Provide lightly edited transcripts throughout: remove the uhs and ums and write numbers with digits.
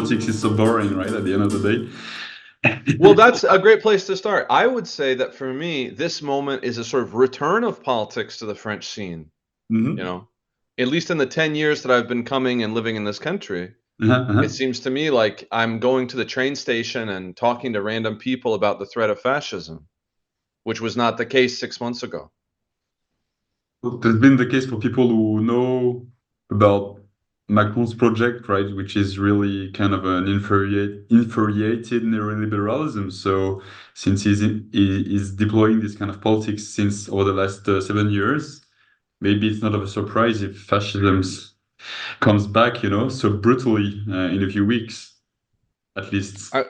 politics is so boring, right? At the end of the Well, day. that's a great place to start. I would say that for me, this moment is a sort of return of politics to the French scene, you Mhm. know. At least in the 10 years that I've been coming and living in this country, Uh-huh, it uh-huh. seems to me like I'm going to the train station and talking to random people about the threat of fascism, which was not the case 6 months ago. That's been the case for people who know about Macron's project, right, which is really kind of an infuriated neoliberalism. So since he's deploying this kind of politics since over the last 7 years, maybe it's not of a surprise if fascism comes back, so brutally in a few weeks, at least. I,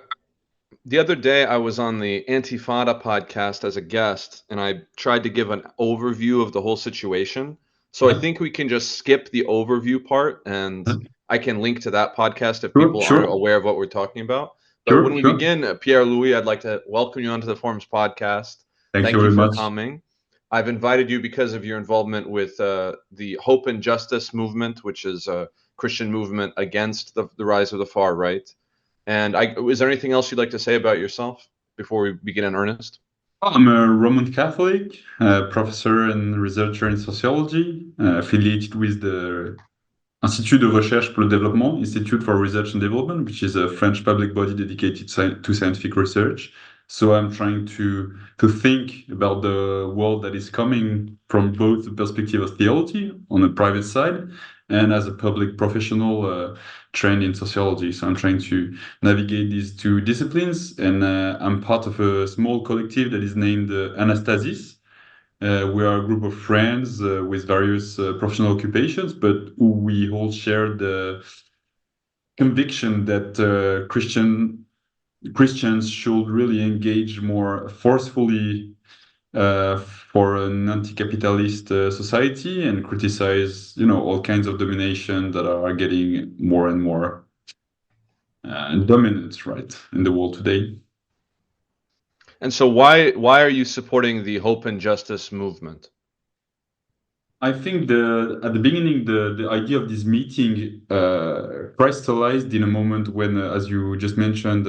the other day, I was on the Antifada podcast as a guest, and I tried to give an overview of the whole situation. So I Uh-huh. think we can just skip the overview part, and I can link to that podcast if Sure, people aren't sure, aware of what we're talking about. But when sure, we sure. begin, Pierre Louis, I'd like to welcome you onto the Forums podcast. Thank you Thank you very for much. coming. I've invited you because of your involvement with the Hope and Justice movement, which is a Christian movement against the rise of the far right. And is there anything else you'd like to say about yourself before we begin in earnest? I'm a Roman Catholic, professor and researcher in sociology, affiliated with the Institut de Recherche pour le Développement, Institute for Research and Development, which is a French public body dedicated to scientific research. So I'm trying to think about the world that is coming from both the perspective of theology on the private side and as a public professional trained in sociology. So I'm trying to navigate these two disciplines, and I'm part of a small collective that is named Anastasis. We are a group of friends with various professional occupations, but who we all share the conviction that Christians should really engage more forcefully for an anti-capitalist society and criticize, all kinds of domination that are getting more and more dominant, right, in the world today. And so why are you supporting the Hope and Justice movement? I think at the beginning the idea of this meeting crystallized in a moment when, as you just mentioned,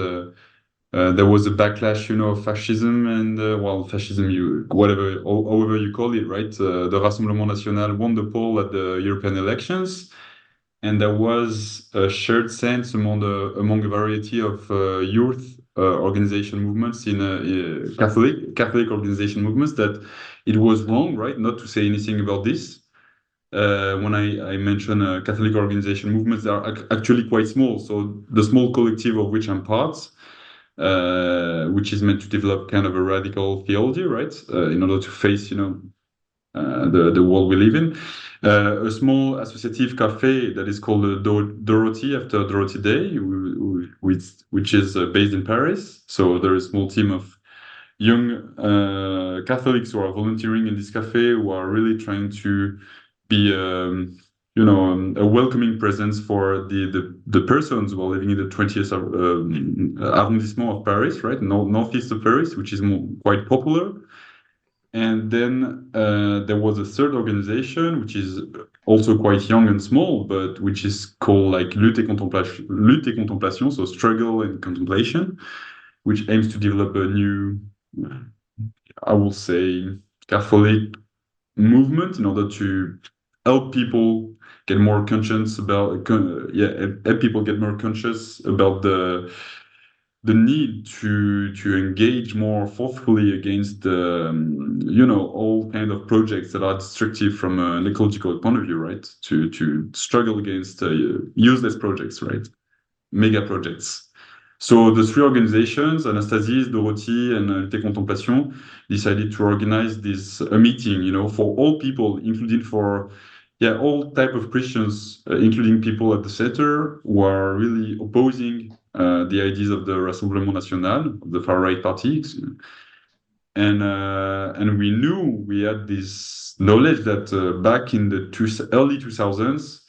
there was a backlash, of fascism and well, fascism, however you call it, right? The Rassemblement National won the poll at the European elections, and there was a shared sense among a variety of youth organization movements in Catholic organization movements that it was wrong, right, not to say anything about this. When I mention Catholic organization movements, they are actually quite small. So the small collective of which I'm part, which is meant to develop kind of a radical theology, right, in order to face, the world we live in. A small associative cafe that is called Dorothy, after Dorothy Day, which is based in Paris. So there is a small team of young Catholics who are volunteering in this cafe, who are really trying to be a welcoming presence for the persons who are living in the 20th arrondissement of Paris, right, northeast of Paris, which is quite popular. And then there was a third organization, which is also quite young and small, but which is called like Lutte et Contemplation, so struggle and contemplation, which aims to develop a new, I will say, Catholic movement in order to help people get more conscious about, help people get more conscious about the need to engage more forcefully against all kind of projects that are destructive from an ecological point of view, right? To struggle against useless projects, right? Mega projects. So the three organizations, Anastasis, Dorothy, and Lutte Contemplation, decided to organize this a meeting, for all people, including for all type of Christians, including people at the center who are really opposing the ideas of the Rassemblement National, the far right party, and we knew we had this knowledge that back in the early 2000s,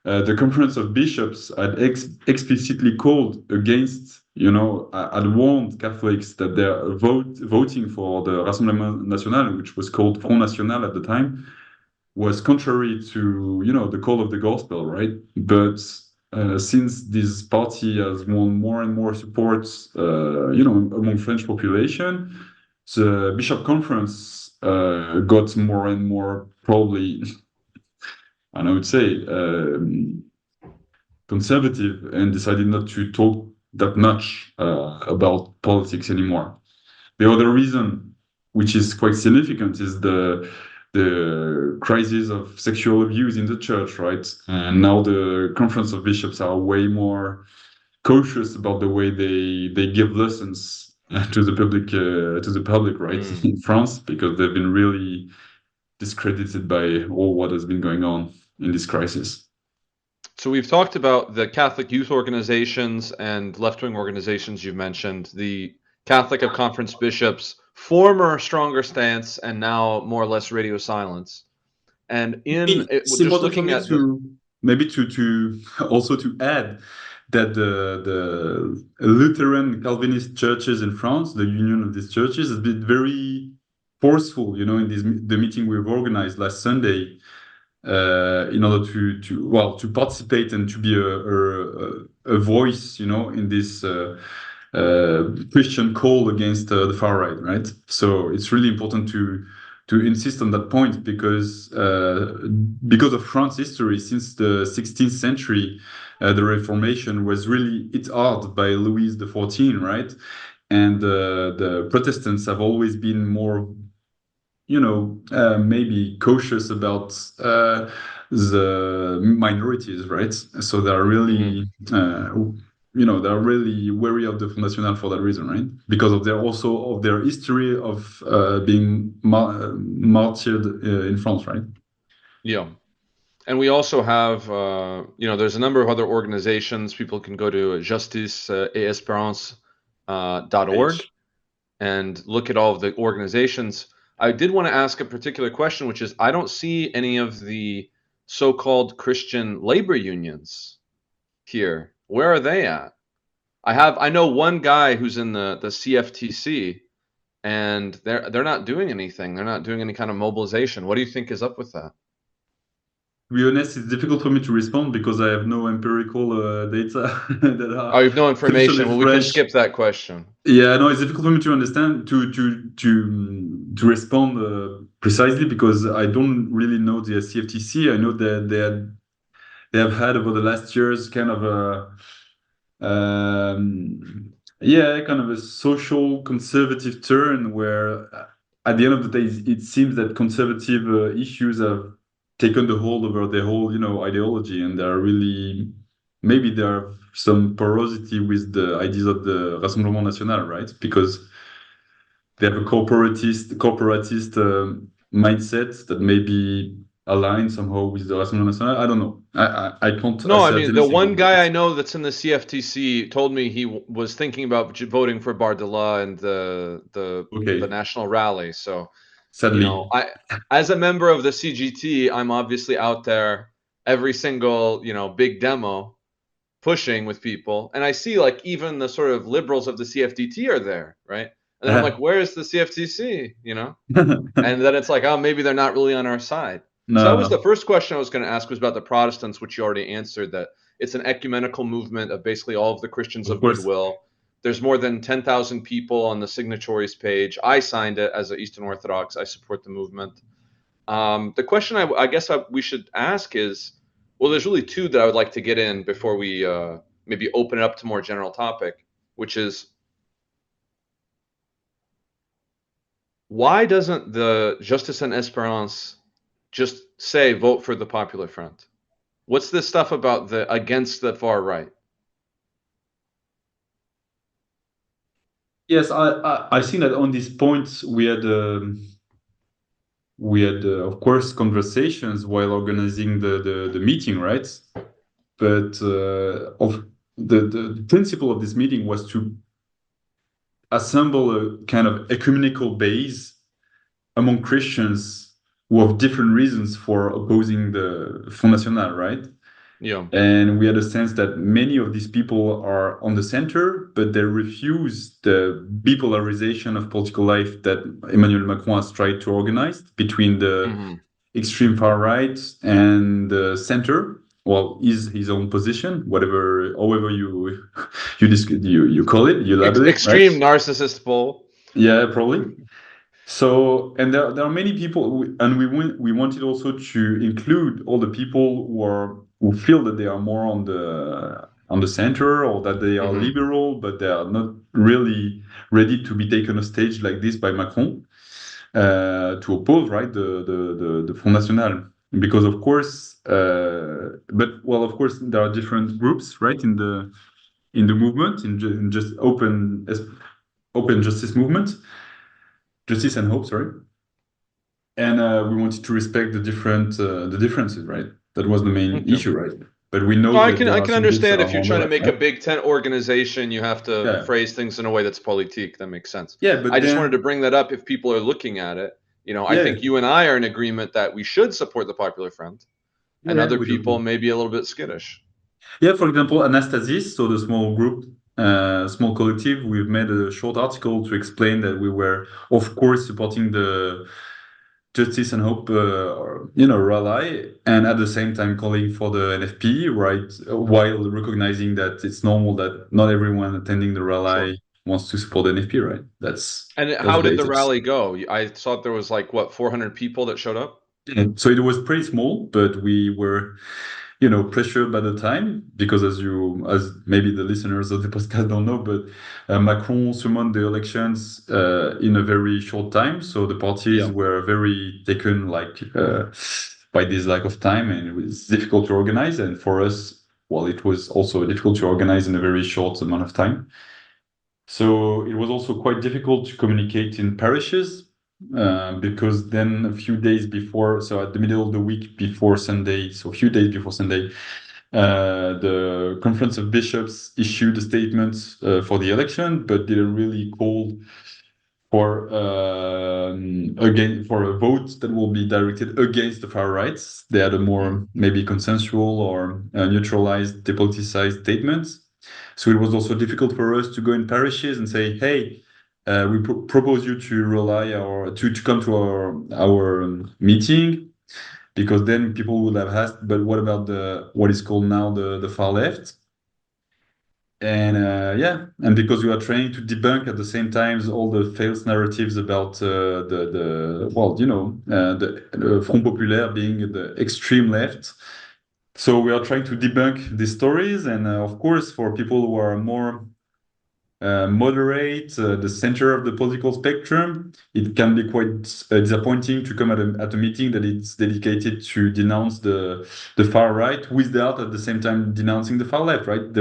the Conference of Bishops had explicitly called against, had warned Catholics that they're voting for the Rassemblement National, which was called Front National at the time, was contrary to, the call of the gospel, right? But since this party has won more and more support, among French population, the Bishop Conference got more and more probably, and I would say, conservative and decided not to talk that much about politics anymore. The other reason, which is quite significant, is the crisis of sexual abuse in the church, right? And now the Conference of Bishops are way more cautious about the way they give lessons to the public, right, Mm. in France, because they've been really discredited by all what has been going on in this crisis. So we've talked about the Catholic youth organizations and left-wing organizations you've mentioned, the Catholic of Conference Bishops, former stronger stance and now more or less radio silence. And in it, It's just important for looking me at the to maybe to also to add that the Lutheran Calvinist churches in France, the union of these churches, has been very forceful, in the meeting we've organized last Sunday, in order to participate and to be a voice, in this Christian call against the far right. So it's really important to insist on that point because of France history since the 16th century, the Reformation was really hit hard by Louis XIV, right? And the Protestants have always been more, maybe cautious about the minorities, right? So Mhm. they're really wary of the Front National for that reason, right? Because of their history of being martyred in France, right? Yeah. And we also have, there's a number of other organizations. People can go to justice et espérance .org Page. and look at all of the organizations. I did want to ask a particular question, which is I don't see any of the so-called Christian labor unions here. Where are they at? I know one guy who's in the CFTC, and they're not doing anything. They're not doing any kind of mobilization. What do you think is up with that? To be honest, it's difficult for me to respond because I have no empirical data that Oh, are you've no officially information. Well, we can fresh. skip that question. Yeah, no, it's difficult for me to understand to respond precisely because I don't really know the CFTC. I know that they have had over the last years kind of a social conservative turn where at the end of the day, it seems that conservative issues have taken the hold over their whole, ideology, and they're really maybe there are some porosity with the ideas of the Rassemblement National, right? Because they have a corporatist mindset that maybe align somehow with the Rassemblement National. I don't know. I can't No, I mean the certainly one say guy I this. know that's in the CFTC told me he was thinking about voting for Bardella and the Okay, national rally. So, sadly. I as a member of the CGT, I'm obviously out there every single, big demo pushing with people. And I see like even the sort of liberals of the CFDT are there, right? And then I'm like, where is the CFTC? And then it's like, oh, maybe they're not really on our side. So that No, was the no, first question I was going to ask was about the Protestants, which you already answered that it's an ecumenical movement of basically all of the Christians of of course. goodwill. There's more than 10,000 people on the signatories page. I signed it as an Eastern Orthodox. I support the movement. The question I guess we should ask is, well, there's really two that I would like to get in before we maybe open it up to more general topic, which is why doesn't the Justice and Esperance just say vote for the Popular Front? What's this stuff about the against the far right? Yes, I think that on this point we had of course conversations while organizing the meeting, right? But of the principle of this meeting was to assemble a kind of ecumenical base among Christians who have different reasons for opposing the Front National, right? Yeah. And we had a sense that many of these people are on the center, but they refuse the bipolarization of political life that Emmanuel Macron has tried to organize between the Hmm. extreme far right and the center. well, his own position, whatever, however you you call it, you label it, right? Extreme narcissist bull. Yeah, probably. So, and there are many people, and we wanted also to include all the people who feel that they are more on the center, or that they are Hmm. liberal, but they are not really ready to be taken on stage like this by Macron, to oppose, right, the Front National. Because of course, but well, of course, there are different groups, right, in the movement, in just open justice movement, justice and hope, sorry. And we wanted to respect the differences, right? That was the main Okay. issue, right? But we No, know that there I are can some groups that understand are if more you're on the trying to left, make a right? Big Tent organization, you have to Yeah, phrase things in a way that's politique. That makes sense. yeah, but I just wanted to then bring that up if people are looking at it. I yeah, think you and I are in agreement that we should support the Popular Front, yeah, and yeah, other we people do. may be a little bit skittish. Yeah, for example, Anastasis, so the small group, small collective, we've made a short article to explain that we were, of course, supporting the Justice and Hope, rally, and at the same time calling for the NFP, right? While recognizing that it's normal that not everyone attending the Sure. rally wants to support the NFP, right? And That's how the did the ethics. rally go? I thought there was like what 400 people that showed up. Yeah. So it was pretty small, but we were, pressured by the time because as maybe the listeners of the podcast don't know, but Macron summoned the elections in a very short time. So the parties Yeah. were very taken like by this lack of time, and it was difficult to organize. And for us, well, it was also difficult to organize in a very short amount of time. So it was also quite difficult to communicate in parishes because then a few days before, so at the middle of the week before Sunday, so a few days before Sunday, the Conference of Bishops issued a statement for the election, but didn't really call for again for a vote that will be directed against the far rights. They had a more maybe consensual or neutralized, depoliticized statement. So it was also difficult for us to go in parishes and say, "Hey, we propose you to rely or to come to our meeting," because then people would have asked, "But what about the what is called now the far left?" And yeah, and because we are trying to debunk at the same time all the false narratives about the well, the Front Populaire being the extreme left. So we are trying to debunk these stories, and of course, for people who are more moderate, the center of the political spectrum, it can be quite disappointing to come at a meeting that it's dedicated to denounce the far right without at the same time denouncing the far left, right?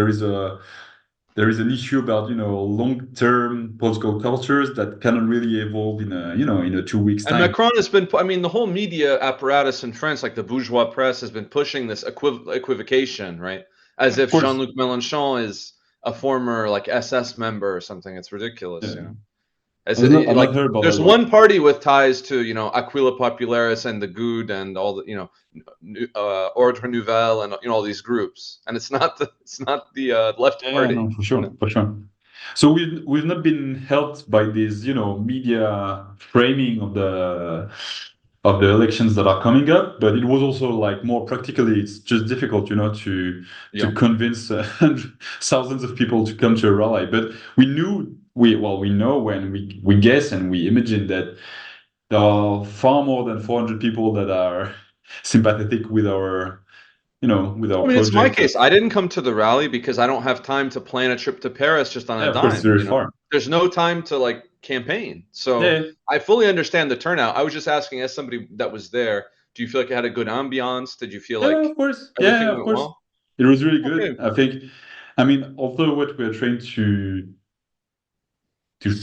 There is an issue about long-term political cultures that cannot really evolve in a 2 weeks And time. Macron has been, I mean, the whole media apparatus in France, like the bourgeois press, has been pushing this equivocation, right? Yeah, As of if course. Jean-Luc Mélenchon is a former like SS member or something. It's ridiculous, Yeah. As it, I've not like heard about that there's one. one party with ties to Aquila Popularis and the Good and all the Ordre Nouvelle and all these groups, and it's not the left Yeah, party, no, for you sure, know. for sure. So we've not been helped by this, media framing of the elections that are coming up, but it was also like more practically, it's just difficult, to Yeah. convince thousands of people to come to a rally. But we know when we guess and we imagine that there are far more than 400 people that are sympathetic with our I mean, it's my project. case. I didn't come to the rally because I don't have time to plan a trip to Paris just on Yeah, a of course, it's dime, very far. There's no time to like campaign. So Yeah, I fully understand the turnout. I was just asking as somebody that was there, do you feel like it had a good ambiance? Did you feel yeah, like of course. Yeah, everything yeah, of went course. well? It was really Okay. good. I think, I mean, although what we're trying to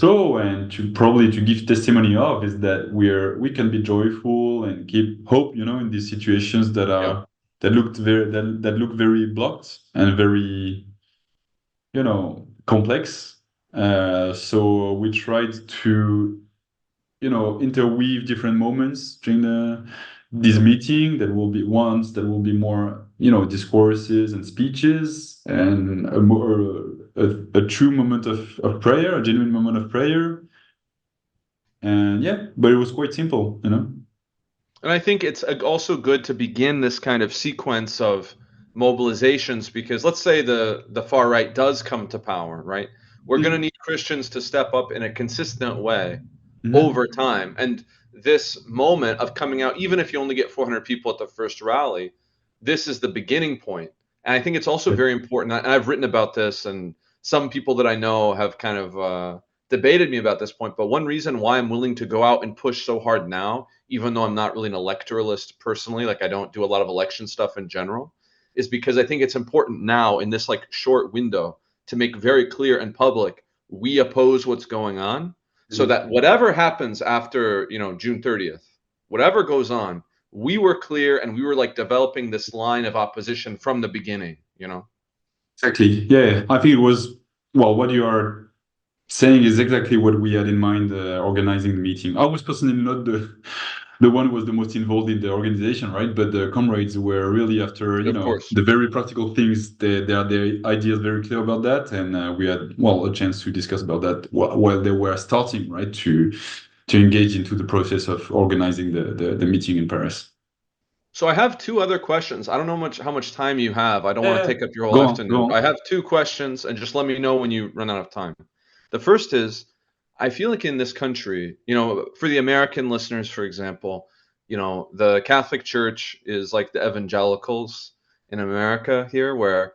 show and to probably to give testimony of is that we can be joyful and keep hope, in these situations Yeah. that look very blocked and very, complex. So we tried to interweave different moments during this Yeah. meeting. That will be ones that will be more, discourses and speeches, and a true moment of prayer, a genuine moment of prayer. And yeah, but it was quite simple. And I think it's also good to begin this kind of sequence of mobilizations, because let's say the far right does come to power, right? We're going to need Christians to step up in a consistent way Mhm. over time. And this moment of coming out, even if you only get 400 people at the first rally, this is the beginning point. And I think it's also very important. And I've written about this, and some people that I know have kind of debated me about this point. But one reason why I'm willing to go out and push so hard now, even though I'm not really an electoralist personally, like I don't do a lot of election stuff in general, is because I think it's important now in this like short window to make very clear and public we oppose what's going on, so Mhm. that whatever happens after, June 30th, whatever goes on, we were clear and we were like developing this line of opposition from the beginning. Exactly. Yeah, I think it was, well, what you are saying is exactly what we had in mind organizing the meeting. I was personally not the one who was the most involved in the organization, right? But the comrades were really after, Of course. the very practical things. They had their ideas very clear about that, and we had, well, a chance to discuss about that while they were starting, right, to engage into the process of organizing the meeting in Paris. So I have two other questions. I don't know how much time you have. I don't want to Yeah, take up your whole go on, go afternoon. on. I have two questions, and just let me know when you run out of time. The first is, I feel like in this country, for the American listeners, for example, the Catholic Church is like the evangelicals in America here, where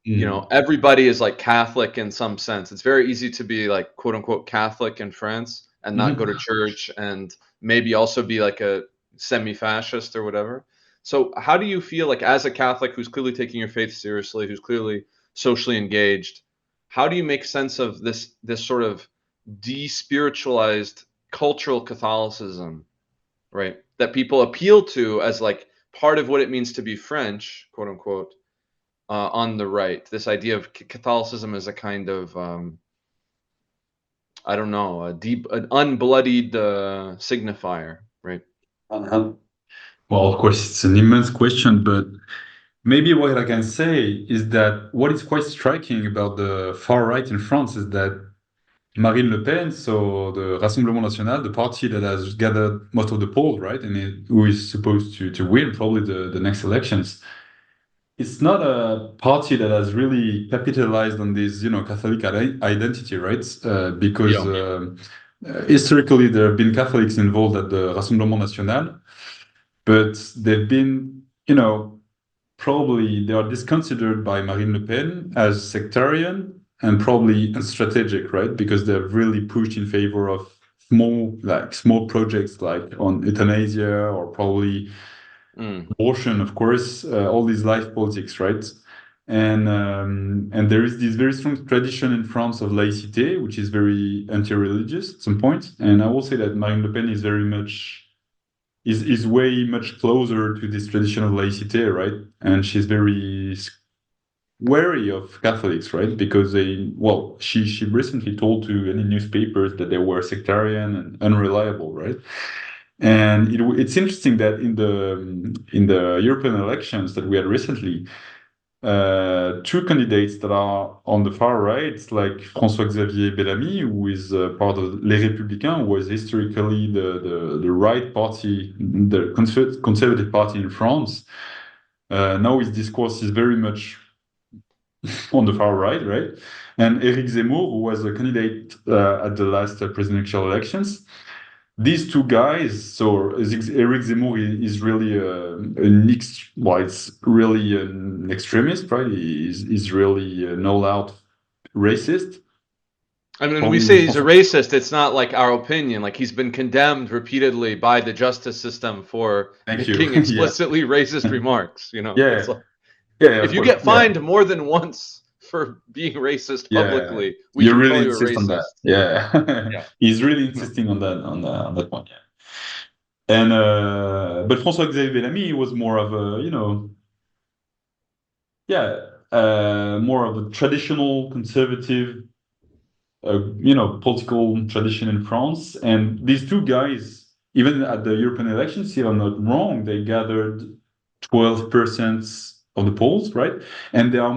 Mm. everybody is like Catholic in some sense. It's very easy to be like quote unquote Catholic in France and not go Mhm. to church and maybe also be like a semi-fascist or whatever. So how do you feel like as a Catholic who's clearly taking your faith seriously, who's clearly socially engaged, how do you make sense of this sort of despiritualized cultural Catholicism, right? That people appeal to as like part of what it means to be French, quote unquote, on the right. This idea of Catholicism as a kind of I don't know, an unbloodied signifier, right? Uh-huh. Well, of course, it's an immense question, but maybe what I can say is that what is quite striking about the far right in France is that Marine Le Pen, so the Rassemblement National, the party that has gathered most of the polls, right, and who is supposed to win probably the next elections, it's not a party that has really capitalized on this, Catholic identity, right? Because Yeah. historically there have been Catholics involved at the Rassemblement National, but they've been, probably they are disconsidered by Marine Le Pen as sectarian and probably unstrategic, right? Because they've really pushed in favor of small projects like on euthanasia or probably Mm. abortion, of course, all these life politics, right? And there is this very strong tradition in France of laïcité, which is very anti-religious at some point. And I will say that Marine Le Pen is very much is way much closer to this tradition of laïcité, right? And she's very wary of Catholics, right? Because she recently told to any newspapers that they were sectarian and unreliable, right? And it's interesting that in the European elections that we had recently, two candidates that are on the far right, like François-Xavier Bellamy, who is part of Les Républicains, who was historically the right party, the conservative party in France. Now his discourse is very much on the far right, right? And Eric Zemmour, who was a candidate at the last presidential elections. These two guys, so Eric Zemmour is really it's really an extremist, right? He's really an all-out racist. I mean, when we Probably say he's a François. racist, it's not like our opinion. Like he's been condemned repeatedly by the justice system for Thank you. making Yeah, explicitly racist remarks. It's yeah, like yeah, if of you course. get Yeah, fined more than once for being racist yeah. publicly, we You can really call you a insist on that. racist. Yeah, Yeah. he's really No. insisting on that one. Yeah. And but François-Xavier Bellamy was more of a, yeah, more of a traditional conservative, political tradition in France. And these two guys, even at the European elections, if I'm not wrong, they gathered 12% of the polls, right? And they are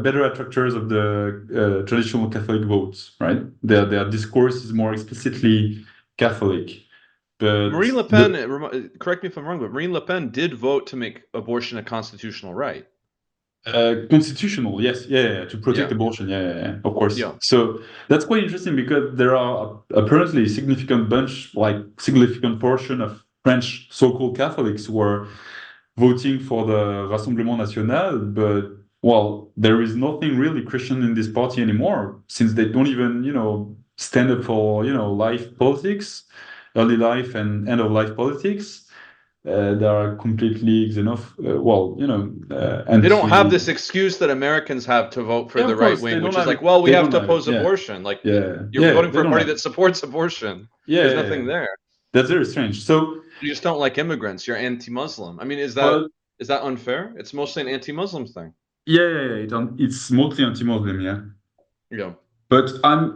better attractors of the traditional Catholic votes, right? Their discourse is more explicitly Catholic. but Marine Le Pen, the correct me if I'm wrong, but Marine Le Pen did vote to make abortion a constitutional right. constitutional, yes, yeah, yeah, to protect Yeah, abortion, yeah, yeah, yeah, of course. yeah, So that's quite interesting because there are apparently a significant bunch, like significant portion of French so-called Catholics who are voting for the Rassemblement National, but well, there is nothing really Christian in this party anymore since they don't even, stand up for, life politics, early life and end of life politics. They are completely they don't have anti. this excuse that Americans have to vote for Yeah, the of right course, they wing, don't which is have like, it. well, we They have don't to have it. oppose Yeah, abortion. Like yeah, you're yeah. voting They for a don't party have that it. supports abortion. Yeah, There's yeah, yeah. nothing there. That's very strange. So, You just don't like immigrants. You're anti-Muslim. I mean, well, is that unfair? It's mostly an anti-Muslim thing. yeah, yeah, yeah. It's mostly anti-Muslim. Yeah. Yeah. But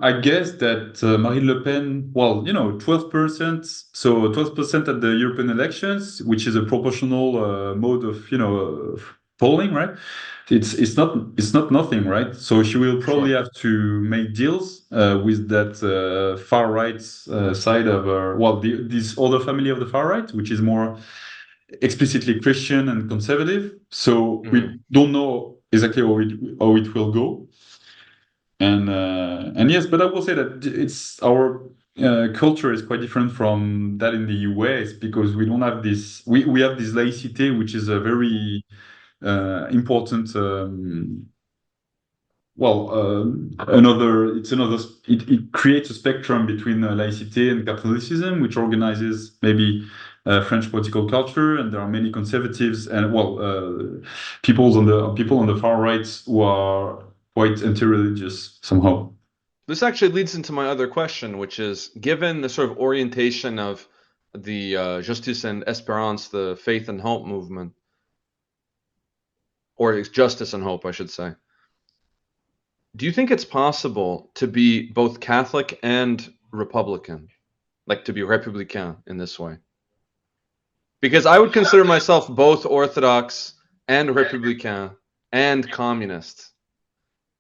I guess that Marine Le Pen, well, 12%, so 12% at the European elections, which is a proportional mode of, polling, right? It's not nothing, right? So she will probably Sure. have to make deals with that far right side of well, this other family of the far right, which is more explicitly Christian and conservative. So Hmm. we don't know exactly how it will go. And yes, but I will say that it's our culture is quite different from that in the US because we don't have this. We have this laïcité, which is a very important. It creates a spectrum between laïcité and Catholicism, which organizes maybe French political culture, and there are many conservatives and people on the far right who are quite anti-religious somehow. This actually leads into my other question, which is given the sort of orientation of the Justice and Espérance, the faith and hope movement, or it's justice and hope, I should say. Do you think it's possible to be both Catholic and Republican, like to be Républicain in this way? Because I would consider myself both Orthodox and Républicain and communist,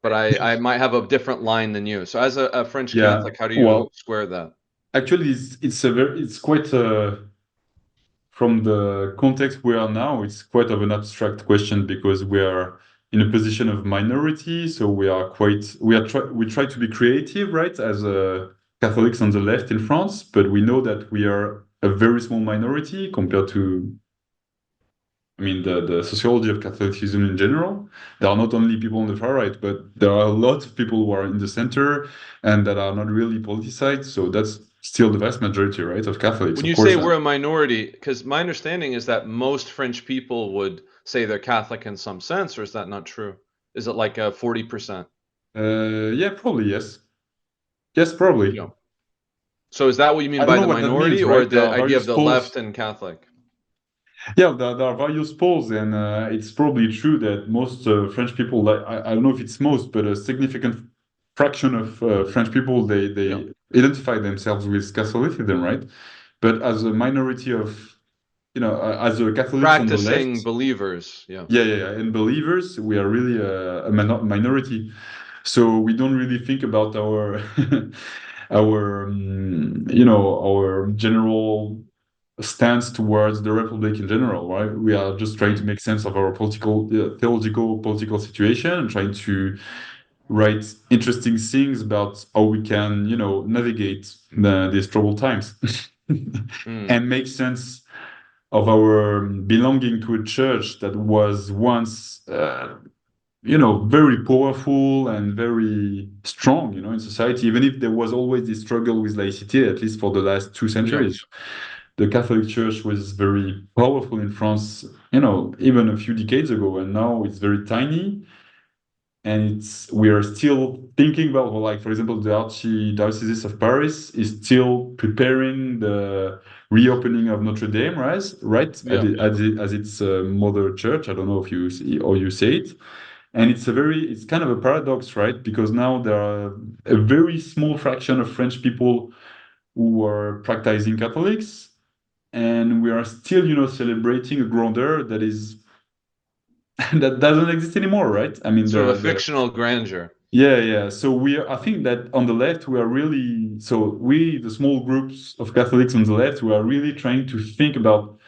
but I might have a different line than you. So, as a French Yeah, Catholic, how do you well, square that? actually, it's quite from the context we are now. It's quite of an abstract question because we are in a position of minority, so we try to be creative, right, as Catholics on the left in France, but we know that we are a very small minority compared to. I mean, the sociology of Catholicism in general. There are not only people on the far right, but there are a lot of people who are in the center and that are not really politicized. So that's still the vast majority, right, of Catholics, When of you say course. we're a minority, because my understanding is that most French people would say they're Catholic in some sense, or is that not true? Is it like a 40%? Yeah, probably, yes. Yes, probably. Yeah. So is that what you I mean don't by know the what that minority, means, or right? There the are idea of various the left polls. and Catholic? Yeah, there are various polls, and it's probably true that most French people, like I don't know if it's most, but a significant fraction of French people, Yeah. they identify themselves with Catholicism, right? But as a minority of, as a Catholics on the Practicing left, believers. Yeah. yeah, yeah, yeah, and believers, we are really a minority. So we don't really think about our, our general stance towards the republic in general, right? We are just trying to Hmm. make sense of our theological, political situation and trying to write interesting things about how we can, navigate these troubled times Hmm. and make sense of our belonging to a church that was once, very powerful and very strong, in society, even if there was always this struggle with laicity, at least for the last two Yeah. centuries. The Catholic Church was very powerful in France, even a few decades ago, and now it's very tiny. And we are still thinking about, well, like, for example, the Archdiocese of Paris is still preparing the reopening of Notre Dame, right? Right, Yeah. as its mother church. I don't know if you see or you say it. And it's kind of a paradox, right? Because now there are a very small fraction of French people who are practicing Catholics, and we are still, celebrating a grandeur that is that doesn't exist anymore, right? I mean, Sort of a the fictional grandeur. Yeah, yeah. So I think that on the left, we are really, so we, the small groups of Catholics on the left, we are really trying to think about,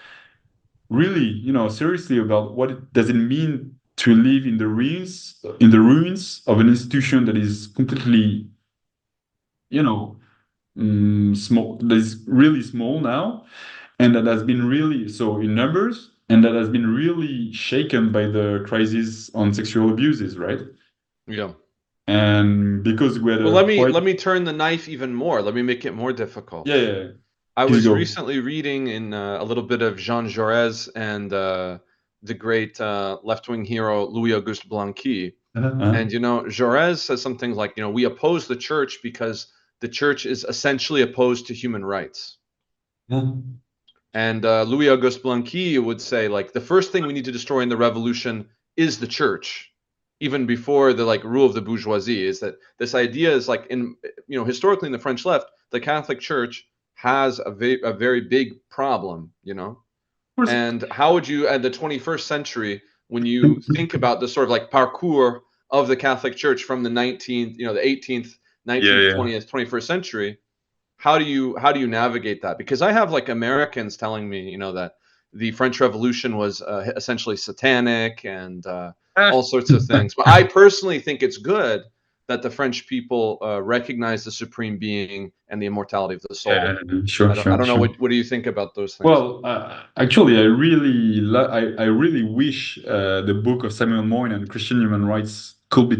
really, seriously about does it mean to live in the ruins of an institution that is completely, you know, small, that is really small now, and that has been really, so in numbers, and that has been really shaken by the crisis on sexual abuses, right? Yeah. And because we had Well, a quite, let me turn the knife even more. Let me make it more yeah, difficult. yeah, yeah. I Please was go. recently reading in a little bit of Jean Jaurès and the great left-wing hero Louis Auguste Blanqui. Uh-huh. And Jaurès says something like, we oppose the church because the church is essentially opposed to human rights. Uh-huh. And Louis Auguste Blanqui would say, like, the first thing we need to destroy in the revolution is the church, even before the like rule of the bourgeoisie. Is that this idea is like in historically in the French left, the Catholic Church has a very big problem, Of course. and how would you, at the 21st century, when you think about the sort of like parcours of the Catholic Church from the 19th, the 18th, Yeah, 19th, yeah. 20th, 21st century, how do you navigate that? Because I have like Americans telling me, that the French Revolution was essentially satanic and Ah. all sorts of things. But I personally think it's good that the French people recognize the supreme being and the immortality of the Yeah, soul. sure, I sure, don't know sure. what do you think about those things? Well, actually, I really wish the book of Samuel Moyn and Christian Human Rights could be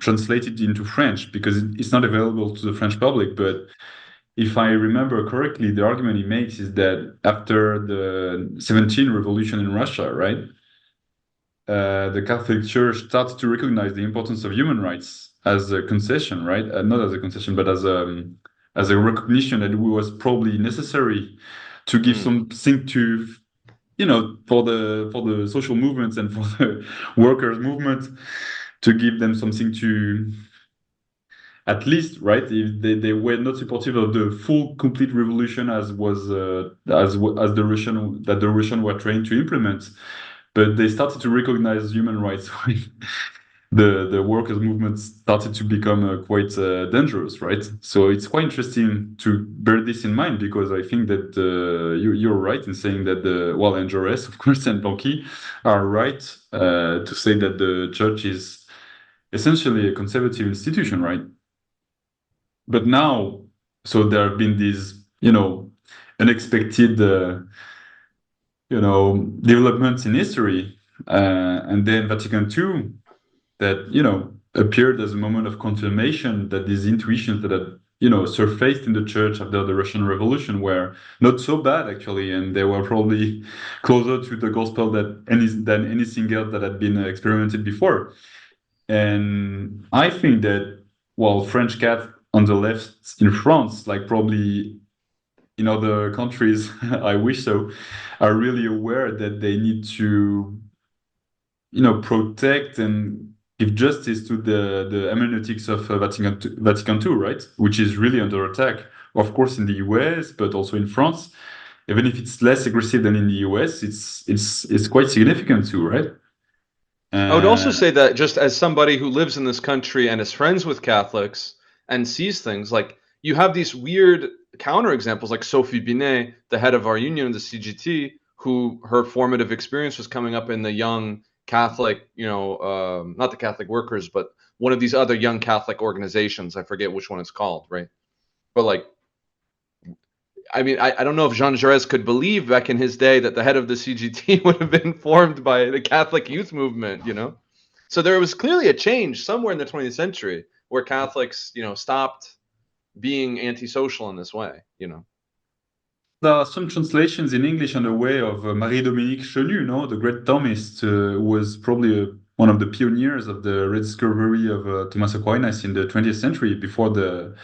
translated into French because it's not available to the French public. But if I remember correctly, the argument he makes is that after the 17 revolution in Russia, right, the Catholic Church started to recognize the importance of human rights as a concession, right? Not as a concession, but as a recognition that it was probably necessary to give Mm. something to, for the social movements and for the workers' movement, to give them something to, at least, right? If they were not supportive of the full complete revolution as was as the Russian were trying to implement, but they started to recognize human rights when the workers movement started to become quite dangerous, right? So it's quite interesting to bear this in mind because I think that you're right in saying that and Jaurès, of course, and Blanqui are right to say that the church is essentially a conservative institution, right? But now, so there have been these, unexpected, developments in history, and then Vatican II that appeared as a moment of confirmation that these intuitions that had surfaced in the church after the Russian Revolution were not so bad actually, and they were probably closer to the gospel than anything else that had been experimented before. And I think that while French cats on the left in France, like probably in other countries, I wish so, are really aware that they need to protect and give justice to the hermeneutics of Vatican II, right? Which is really under attack, of course, in the US, but also in France. Even if it's less aggressive than in the US, it's quite significant too, right? I would also Uh, say that just as somebody who lives in this country and is friends with Catholics and sees things, like you have these weird counter examples, like Sophie Binet, the head of our union in the CGT, who her formative experience was coming up in the young Catholic, not the Catholic workers, but one of these other young Catholic organizations. I forget which one it's called, right? But like, I mean, I don't know if Jean Jaurès could believe back in his day that the head of the CGT would have been formed by the Catholic youth movement. So there was clearly a change somewhere in the 20th century where Catholics, stopped being antisocial in this way. there are some translations in English on the way of Marie-Dominique Chenu, no, the great Thomist, who was probably one of the pioneers of the rediscovery of Thomas Aquinas in the 20th century before the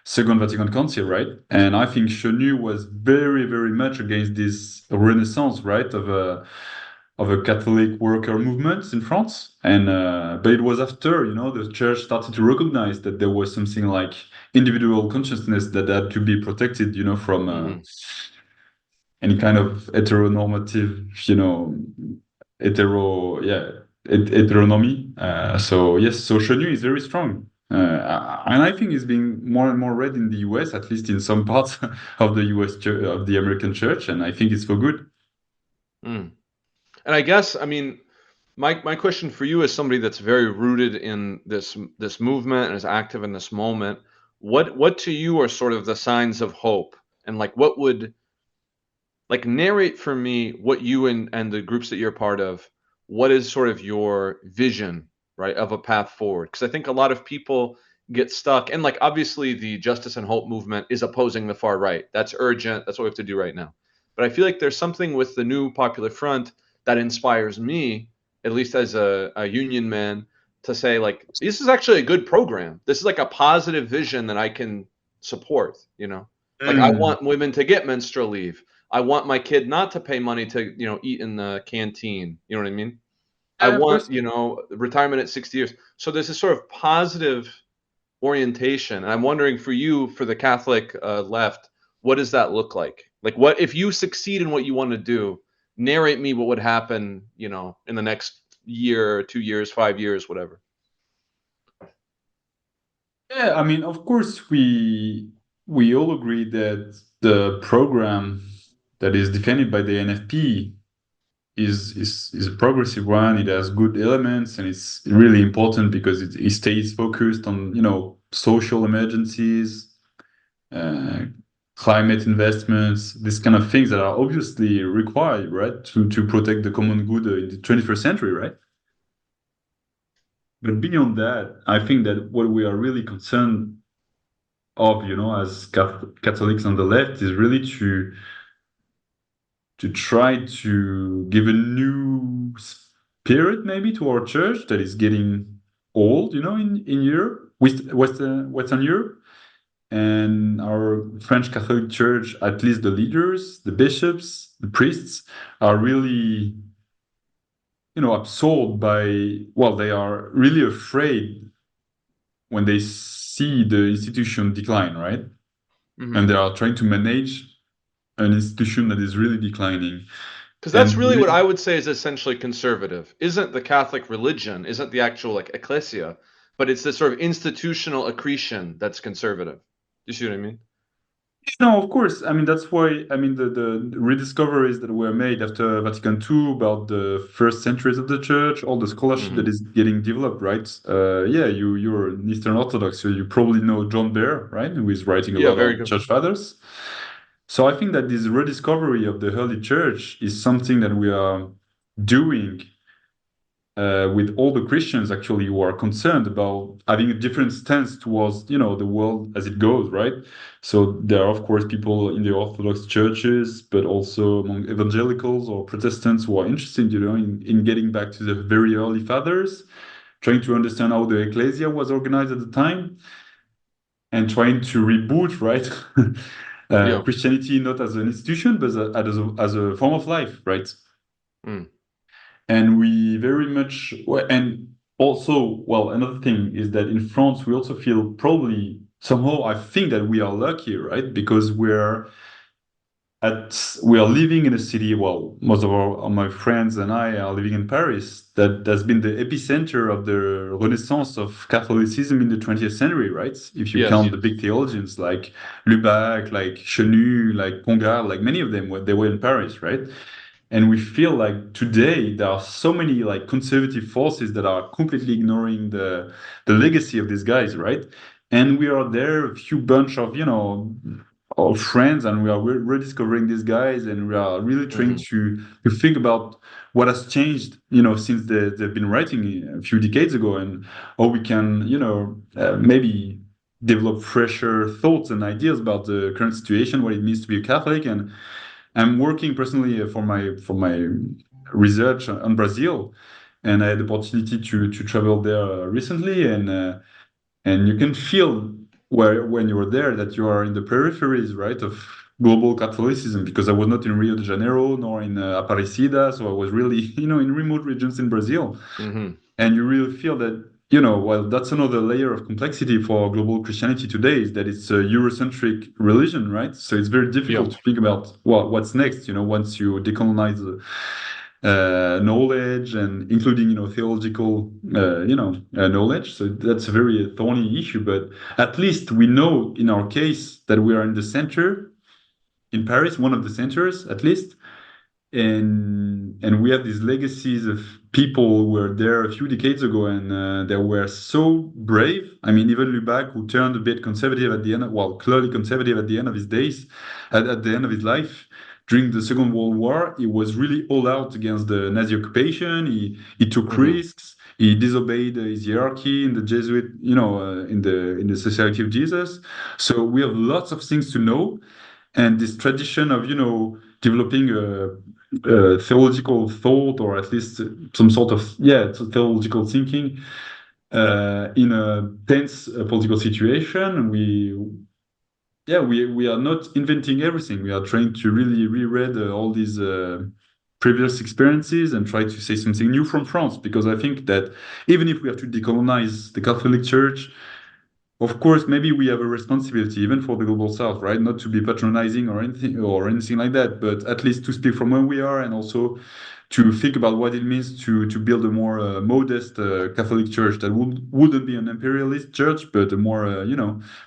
Second Vatican Council, right? And I think Chenu was very, very much against this renaissance, right, of a Catholic worker movement in France. And but it was after, the church started to recognize that there was something like individual consciousness that had to be protected, from Hmm. any kind of heteronormative, hetero, yeah, heteronomy. So yes, so Chenu is very strong. And I think it's being more and more read in the US, at least in some parts of the US church, of the American church, and I think it's for good. Mm. And I guess, I mean, my question for you as somebody that's very rooted in this movement and is active in this moment, what to you are sort of the signs of hope? And like what would like narrate for me what you and the groups that you're part of, what is sort of your vision, right, of a path forward? Because I think a lot of people get stuck, and like obviously the justice and hope movement is opposing the far right. That's urgent. That's what we have to do right now. But I feel like there's something with the new Popular Front that inspires me, at least as a union man, to say like this is actually a good program. This is like a positive vision that I can support. Like I Mm. want women to get menstrual leave. I want my kid not to pay money to, eat in the canteen. You know what I mean? I Yeah, of want, course. retirement at 60 years. So there's this sort of positive orientation. And I'm wondering for you, for the Catholic left, what does that look like? Like, what if you succeed in what you want to do? Narrate me what would happen, in the next year, 2 years, 5 years, whatever. Yeah, I mean, of course, we all agree that the program that is defended by the NFP is a progressive one. It has good elements, and it's really important because it stays focused on, social emergencies, uh, climate investments, these kind of things that are obviously required, right, to protect the common good in the 21st century, right? But beyond that, I think that what we are really concerned of, as Catholics on the left, is really to try to give a new spirit maybe to our church that is getting old, in Europe, Western Europe. And our French Catholic Church, at least the leaders, the bishops, the priests, are really, absorbed by, well, they are really afraid when they see the institution decline, right? And Hmm. they are trying to manage an institution that is really declining. Because that's And really what I would say is essentially conservative. Isn't the Catholic religion, isn't the actual like ecclesia, but it's this sort of institutional accretion that's conservative. Do you see what I mean? no, of course. I mean, that's why, I mean, the rediscoveries that were made after Vatican II about the first centuries of the church, all the scholarship that Hmm. is getting developed, right? Yeah, you're an Eastern Orthodox, so you probably know John Bear, right? Who is writing a Yeah, lot very on good. church fathers. So I think that this rediscovery of the early church is something that we are doing with all the Christians actually who are concerned about having a different stance towards, the world as it goes, right? So there are of course people in the Orthodox churches, but also among evangelicals or Protestants who are interested, in getting back to the very early fathers, trying to understand how the ecclesia was organized at the time, and trying to reboot, right? Yeah. Christianity not as an institution, but as a form of life, right? Mm. And we very much, and also, well, another thing is that in France, we also feel probably somehow, I think that we are lucky, right? Because we are living in a city, well, most of my friends and I are living in Paris, that has been the epicenter of the Renaissance of Catholicism in the 20th century, right? If you Yes. count the big theologians like Lubac, like Chenu, like Congar, like many of them, they were in Paris, right? And we feel like today there are so many like conservative forces that are completely ignoring the legacy of these guys, right? And we are there, a few bunch of, of friends, and we are rediscovering these guys, and we are really trying Hmm. to think about what has changed, since they've been writing a few decades ago, and how we can, maybe develop fresher thoughts and ideas about the current situation, what it means to be a Catholic. And I'm working personally for my research on Brazil, and I had the opportunity to travel there recently, and you can feel where when you're there that you are in the peripheries, right, of global Catholicism, because I was not in Rio de Janeiro nor in Aparecida, so I was really in remote regions in Brazil, Hmm. and you really feel that. Well, that's another layer of complexity for global Christianity today, is that it's a Eurocentric religion, right? So it's very Yeah. difficult to think about, well, what's next, once you decolonize knowledge, and including theological knowledge. So that's a very thorny issue, but at least we know in our case that we are in the center in Paris, one of the centers at least, and we have these legacies of people who were there a few decades ago, and they were so brave. I mean, even Lubac, who turned a bit conservative at the end, well, clearly conservative at the end of his days, at the end of his life. During the Second World War, he was really all out against the Nazi occupation. He took Hmm. risks. He disobeyed his hierarchy in the Jesuit, in the Society of Jesus. So we have lots of things to know, and this tradition of developing a theological thought, or at least some sort of theological thinking in a tense political situation. We are not inventing everything. We are trying to really reread all these previous experiences and try to say something new from France, because I think that even if we have to decolonize the Catholic Church, of course, maybe we have a responsibility, even for the global south, right? Not to be patronizing or anything like that, but at least to speak from where we are, and also to think about what it means to build a more modest Catholic Church that wouldn't be an imperialist church, but a more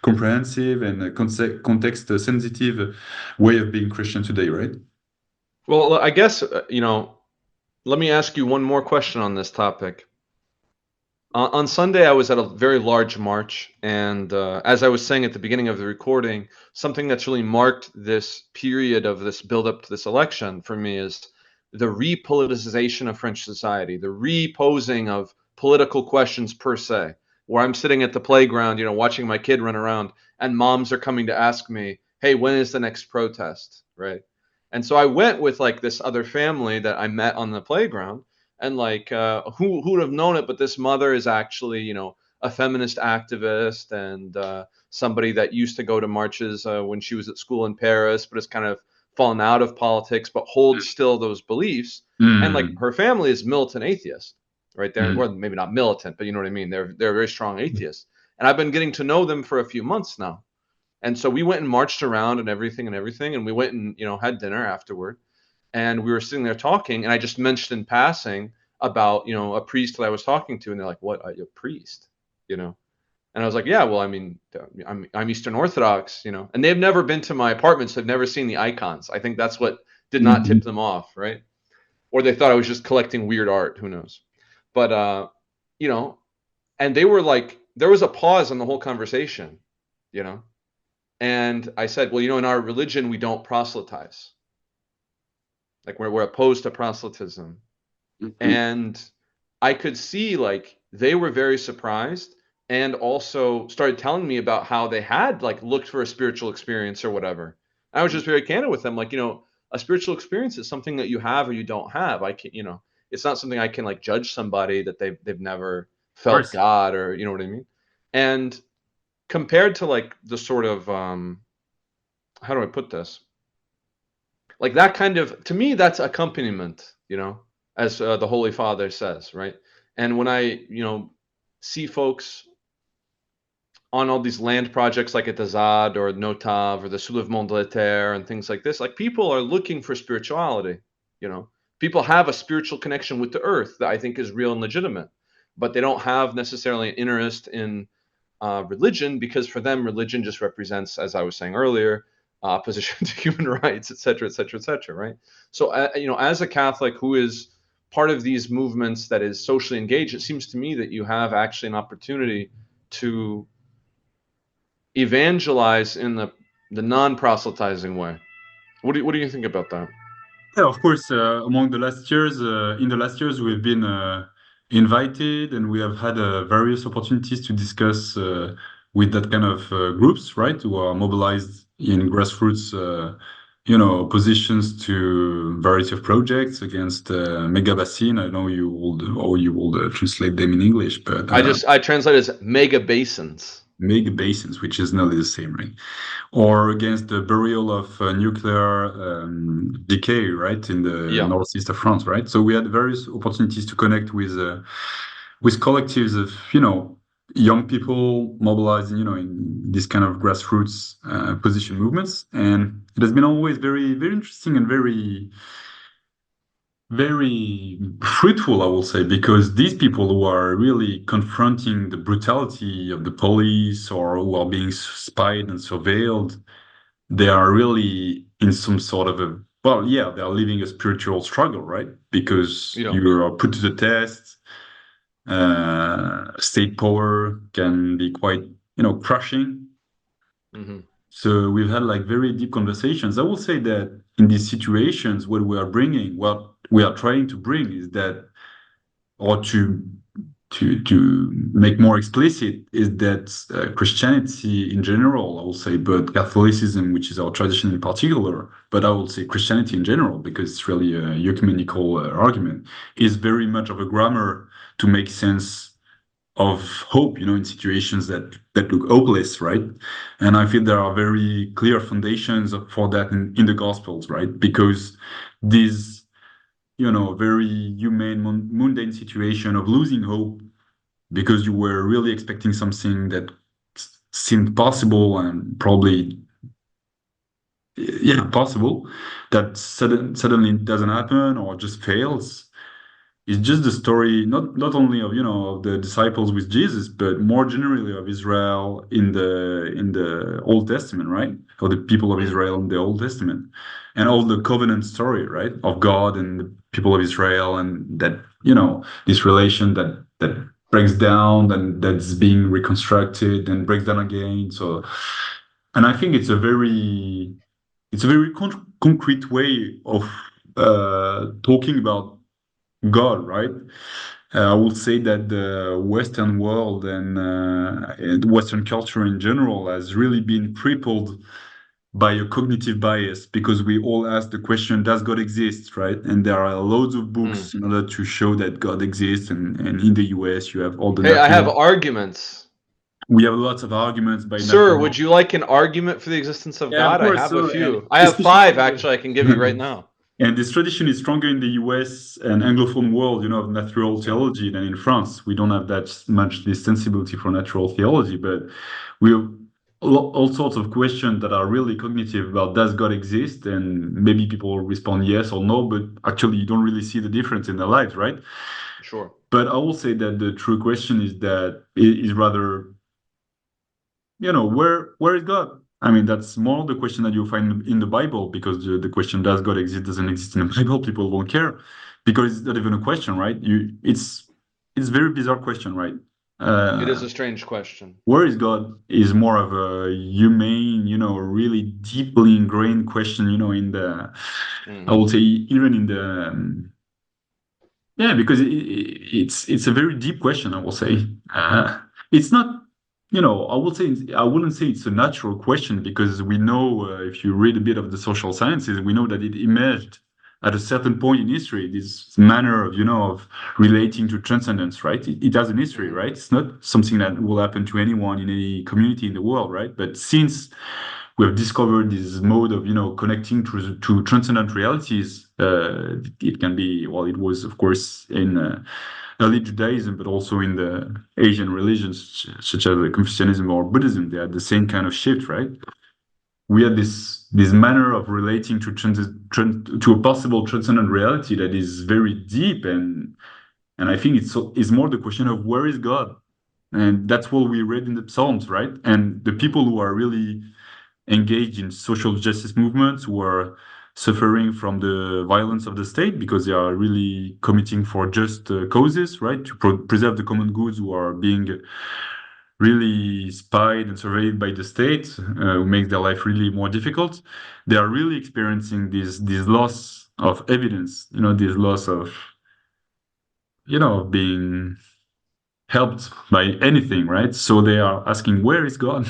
comprehensive and context sensitive way of being Christian today, right? Well, I guess, let me ask you one more question on this topic. On Sunday, I was at a very large march, and as I was saying at the beginning of the recording, something that's really marked this period of this build up to this election for me is the repoliticization of French society, the reposing of political questions per se. Where I'm sitting at the playground, watching my kid run around, and moms are coming to ask me, "Hey, when is the next protest?" Right? And so I went with like this other family that I met on the playground, and like who would have known it, but this mother is actually a feminist activist, and somebody that used to go to marches when she was at school in Paris, but has kind of fallen out of politics, but holds still those beliefs. And like Mm, her family is militant atheist, right there, mm, or maybe not militant, but you know what I mean, they're very strong atheists. And I've been getting to know them for a few months now, and so we went and marched around and we went and had dinner afterward, and we were sitting there talking, and I just mentioned in passing about a priest that I was talking to, and they're like, "What? Are you a priest?" You know, and I was like, "Yeah, well, I mean, I'm Eastern Orthodox, and they've never been to my apartments, they've never seen the icons. I think that's what did not tip mm, them off, right? Or they thought I was just collecting weird art. Who knows? But you know, and they were like, there was a pause in the whole conversation, you know, and I said, well, in our religion we don't proselytize, like we're opposed to proselytism. mm. And I could see like they were very surprised, and also started telling me about how they had like looked for a spiritual experience or whatever. I was just very candid with them, like, a spiritual experience is something that you have or you don't have. I can, it's not something I can like judge somebody that they've never Of felt course. God, or you know what I mean? And compared to like the sort of how do I put this? Like that kind of, to me, that's accompaniment, as the Holy Father says, right? And when I see folks on all these land projects like at the Zad or Notav or the Soulèvement de la Terre and things like this, like people are looking for spirituality. you know People have a spiritual connection with the earth that I think is real and legitimate, but they don't have necessarily an interest in religion, because for them religion just represents, as I was saying earlier, opposition to human rights, et cetera, et cetera, et cetera, right? So as a Catholic who is part of these movements that is socially engaged, it seems to me that you have actually an opportunity to evangelize in the non-proselytizing way. What do you think about that? Yeah, of course. In the last years, we've been invited, and we have had various opportunities to discuss with that kind of groups, right, who are mobilized in grassroots, positions to variety of projects against mega basin. I know you will translate them in English, but I translate as mega basins. mega basins, which is nearly the same, right? Or against the burial of nuclear decay, right, in the Yeah. northeast of France, right? So we had various opportunities to connect with collectives of young people mobilized, in this kind of grassroots position movements, and it has been always very very interesting and very very fruitful, I will say, because these people who are really confronting the brutality of the police or who are being spied and surveilled, they are really in some sort of a, well, yeah, they are living a spiritual struggle, right? Because Yeah. you are put to the test. State power can be quite, crushing. Hmm. So we've had like very deep conversations. I will say that in these situations, what we are trying to bring is that, or to make more explicit, is that Christianity in general, I will say, but Catholicism, which is our tradition in particular, but I will say Christianity in general, because it's really a ecumenical argument, is very much of a grammar to make sense of hope, in situations that look hopeless, right? And I feel there are very clear foundations for that in the Gospels, right? Because this, very humane, mundane situation of losing hope because you were really expecting something that seemed possible and probably, yeah, possible, that suddenly doesn't happen or just fails. It's just the story, not only of of the disciples with Jesus, but more generally of Israel in the Old Testament, right? Or the people of Mm. Israel in the Old Testament, and all the covenant story, right, of God and the people of Israel, and that this relation that breaks down and that's being reconstructed and breaks down again. So, and I think it's a very concrete way of talking about God, right? I would say that the Western world and Western culture in general has really been crippled by a cognitive bias because we all ask the question, does God exist, right? And there are loads of Mm. books in order to show that God exists. And in the US, you have all the Hey, I have natural, arguments. we have lots of arguments by Sir, would natural. you like an argument for the existence of Yeah, of God? I course. have a So, and few. I have especially five, in actually, I can give you right the now. And this tradition is stronger in the US and Anglophone world, of natural Yeah, theology than in France. We don't have that much this sensibility for natural theology, but we have all sorts of questions that are really cognitive about does God exist? And maybe people respond yes or no, but actually you don't really see the difference in their lives, right? sure. But I will say that the true question is that it is rather where is God? I mean, that's more the question that you find in the Bible because the question does God exist doesn't exist in the Bible, people won't care because it's not even a question, right? It's a very bizarre question, right? It is Uh, a strange question. where is God is more of a humane, really deeply ingrained question, in the I Hmm. would say even in the yeah, because it's a very deep question, I will say. It's not, I wouldn't say it's a natural question because we know if you read a bit of the social sciences, we know that it emerged at a certain point in history. This manner of of relating to transcendence, right? It has an history, Hmm. right? It's not something that will happen to anyone in any community in the world, right? But since we have discovered this mode of connecting to transcendent realities. It can be, well, it was of course in early Judaism, but also in the Asian religions such as Confucianism or Buddhism. They had the same kind of shift, right? We had this manner of relating to a possible transcendent reality that is very deep, and I think it's more the question of where is God, and that's what we read in the Psalms, right? And the Hmm. people who are really engaged in social justice movements who are suffering from the violence of the state because they are really committing for just causes, right? To preserve the common goods who are being really spied and surveilled by the state, who makes their life really more difficult. They are really experiencing this loss of evidence, this loss of, being helped by anything, right? So they are asking, where is God?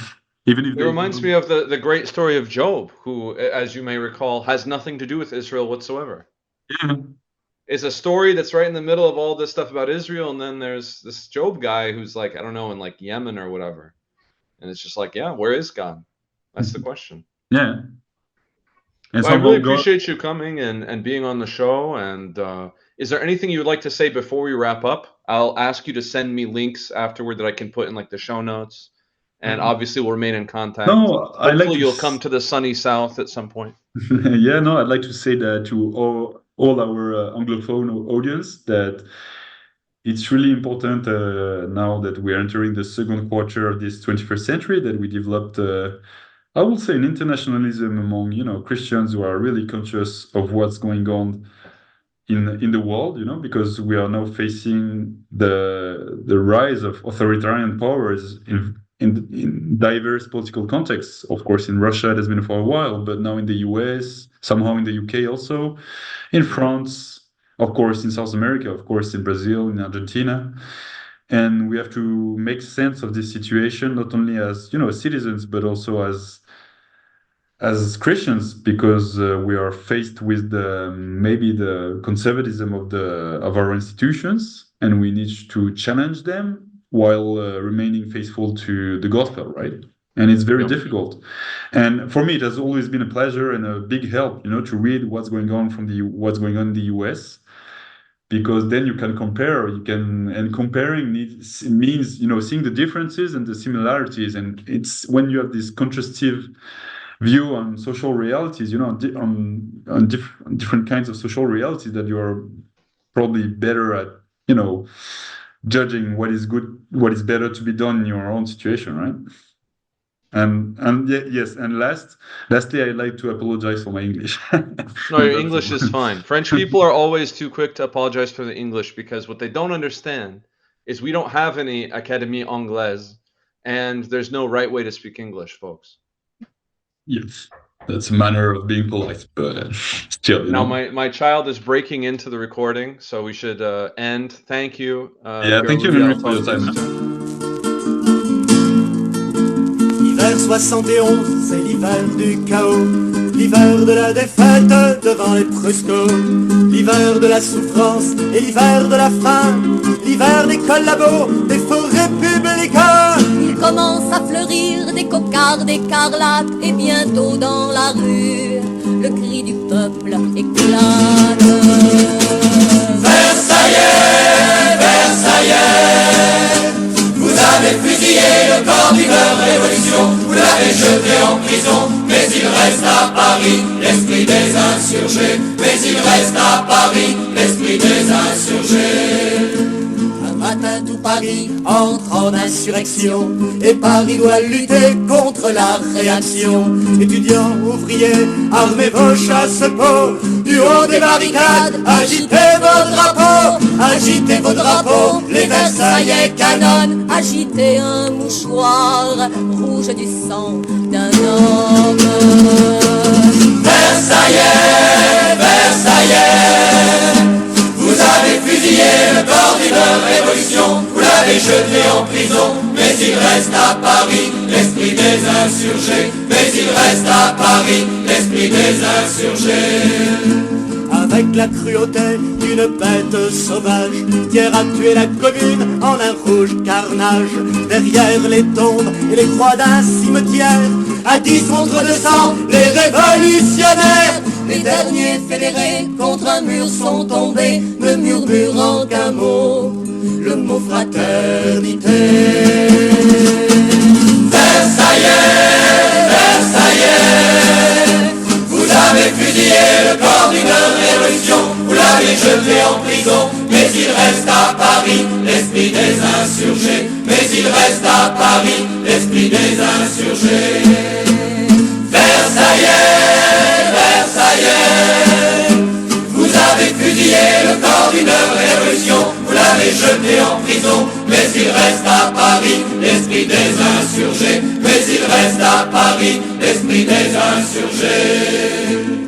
Even if It they reminds me of the great story of Job, who, as you may recall, has nothing to do with Israel whatsoever. yeah, It's a story that's right in the middle of all this stuff about Israel, and then there's this Job guy who's like, I don't know, in like Yemen or whatever. And it's just like, yeah, where is God? That's the question. yeah, and Well, I somehow really God. appreciate you coming and being on the show. And is there anything you would like to say before we wrap up? I'll ask you to send me links afterward that I can put in like the show notes. And obviously, we'll remain in contact. No, I like Hopefully, to. you'll come to the sunny south at some point. Yeah, no, I'd like to say that to all our Anglophone audience that it's really important now that we're entering the second quarter of this 21st century that we developed, I would say, an internationalism among, Christians who are really conscious of what's going on in the world, because we are now facing the rise of authoritarian powers in diverse political contexts. Of course, in Russia it has been for a while, but now in the US, somehow in the UK also, in France, of course, in South America, of course, in Brazil, in Argentina. And we have to make sense of this situation, not only as, citizens, but also as Christians, because we are faced with maybe the conservatism of our institutions, and we need to challenge them while remaining faithful to the gospel, right? And it's very difficult. And for me, it has always been a pleasure and a big help, to read what's going on in the US, because then you can compare. And comparing means, seeing the differences and the similarities. And it's when you have this contrastive view on social realities, on different kinds of social realities, that you are probably better at, judging what is good, what is better to be done in your own situation, right? And yes, and lastly, I'd like to apologize for my English. No, your English is fine. French people are always too quick to apologize for the English, because what they don't understand is we don't have any Académie Anglaise, and there's no right way to speak English, folks. Yes, that's a manner of being polite, but still, Now, my child is breaking into the recording, so we should end. Thank you. Yeah, thank you, Henry, for your time. L'hiver 71, c'est l'hiver du chaos, l'hiver de la défaite devant les Pruscos, l'hiver de la souffrance et l'hiver de la faim, l'hiver des collabos, des faux républicains. Il commence à fleurir des cocardes écarlates, et bientôt dans la rue, le cri du peuple éclate. Versaillais, Versaillais, vous avez fusillé le corps d'une révolution, vous l'avez jeté en prison, mais il reste à Paris l'esprit des insurgés, mais il reste à Paris l'esprit des insurgés. Un matin tout Paris entre en insurrection, et Paris doit lutter contre la réaction. Étudiants, ouvriers, armez vos chasse-peaux, du haut des barricades, agitez vos drapeaux, les Versaillais canonnent, Agitez un mouchoir rouge du sang d'un homme. Versaillais, Versaillais, vous avez fusillé le corps d'une révolution, vous l'avez jeté en prison, mais il reste à Paris l'esprit des insurgés, mais il reste à Paris l'esprit des insurgés. Avec la cruauté d'une bête sauvage, Thiers a tué la commune en un rouge carnage. Derrière les tombes et les croix d'un cimetière, à 10 contre 200, les révolutionnaires, les derniers fédérés contre un mur sont tombés, ne murmurant qu'un mot, le mot fraternité. Versaillais, Versaillais, vous avez fusillé le corps d'une révolution, vous l'avez jeté en prison, mais il reste à Paris l'esprit des insurgés, mais il reste à Paris l'esprit des insurgés. Versaillais, Versaillais, vous avez fusillé le corps d'une révolution, vous l'avez jeté en prison, mais il reste à Paris l'esprit des insurgés, mais il reste à Paris l'esprit des insurgés.